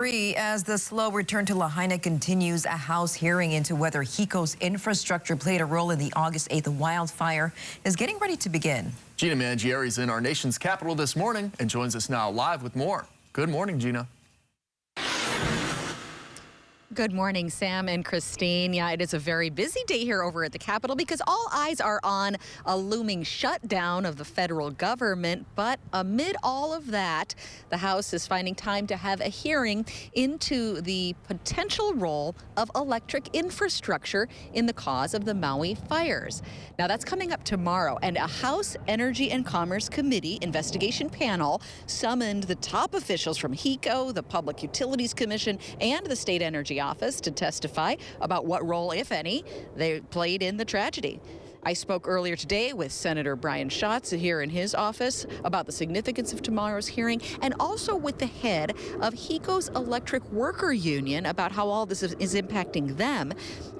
As the slow return to Lahaina continues, a House hearing into whether HECO's infrastructure played a role in the August 8th wildfire is getting ready to begin. Gina Mangieri is in our nation's capital this morning and joins us now live with more. Good morning, Gina. Good morning, Sam and Christine. Yeah, it is a very busy day here over at the Capitol because all eyes are on a looming shutdown of the federal government. But amid all of that, the House is finding time to have a hearing into the potential role of electric infrastructure in the cause of the Maui fires. Now, that's coming up tomorrow, and a House Energy and Commerce Committee investigation panel summoned the top officials from HECO, the Public Utilities Commission, and the State Energy Office to testify about what role, if any, they played in the tragedy. I spoke earlier today with Senator Brian Schatz here in his office about the significance of tomorrow's hearing, and also with the head of HECO's Electric Worker Union about how all this is impacting them.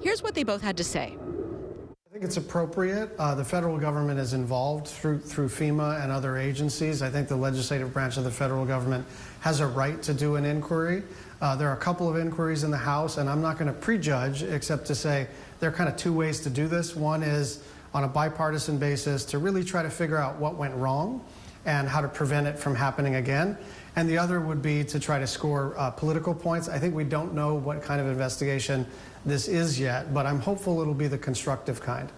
Here's what they both had to say. I think it's appropriate. The federal government is involved through FEMA and other agencies. I think the legislative branch of the federal government has a right to do an inquiry. There are a couple of inquiries in the House, and I'm not going to prejudge except to say there are kind of two ways to do this. One is on a bipartisan basis to really try to figure out what went wrong and how to prevent it from happening again. And the other would be to try to score political points. I think we don't know what kind of investigation this is yet, but I'm hopeful it'll be the constructive kind.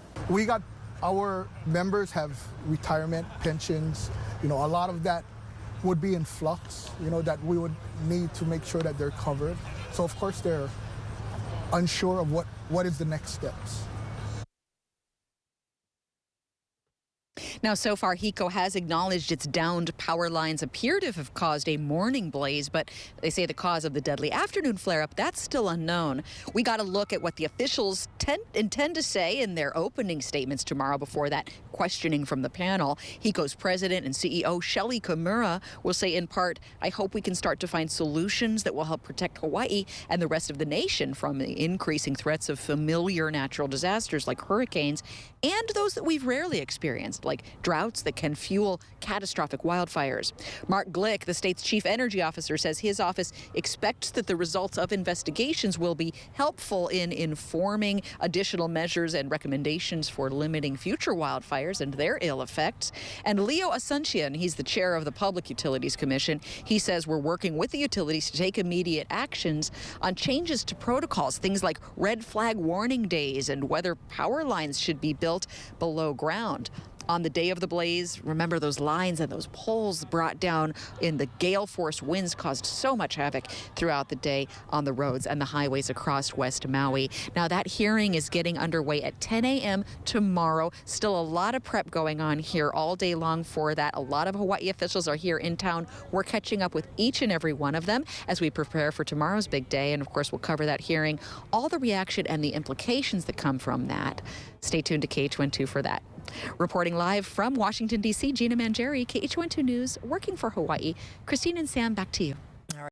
Our members have retirement pensions. A lot of that would be in flux, that we would need to make sure that they're covered. So of course they're unsure of what is the next steps. Now, so far, HECO has acknowledged its downed power lines appear to have caused a morning blaze, but they say the cause of the deadly afternoon flare-up, that's still unknown. We got to look at what the officials intend to say in their opening statements tomorrow before that questioning from the panel. HECO's president and CEO, Shelly Kimura, will say in part, I hope we can start to find solutions that will help protect Hawaii and the rest of the nation from the increasing threats of familiar natural disasters like hurricanes and those that we've rarely experienced, like droughts that can fuel catastrophic wildfires. Mark Glick, the state's chief energy officer, says his office expects that the results of investigations will be helpful in informing additional measures and recommendations for limiting future wildfires and their ill effects. And Leo Asuncion, he's the chair of the Public Utilities Commission, he says we're working with the utilities to take immediate actions on changes to protocols, things like red flag warning days and whether power lines should be built below ground. On the day of the blaze, remember those lines and those poles brought down in the gale force winds caused so much havoc throughout the day on the roads and the highways across West Maui. Now that hearing is getting underway at 10 a.m. tomorrow. Still a lot of prep going on here all day long for that. A lot of Hawaii officials are here in town. We're catching up with each and every one of them as we prepare for tomorrow's big day. And of course, we'll cover that hearing, all the reaction and the implications that come from that. Stay tuned to KH12 for that. Reporting live from Washington, D.C., Gina Mangieri, KH12 News, working for Hawaii. Christine and Sam, back to you.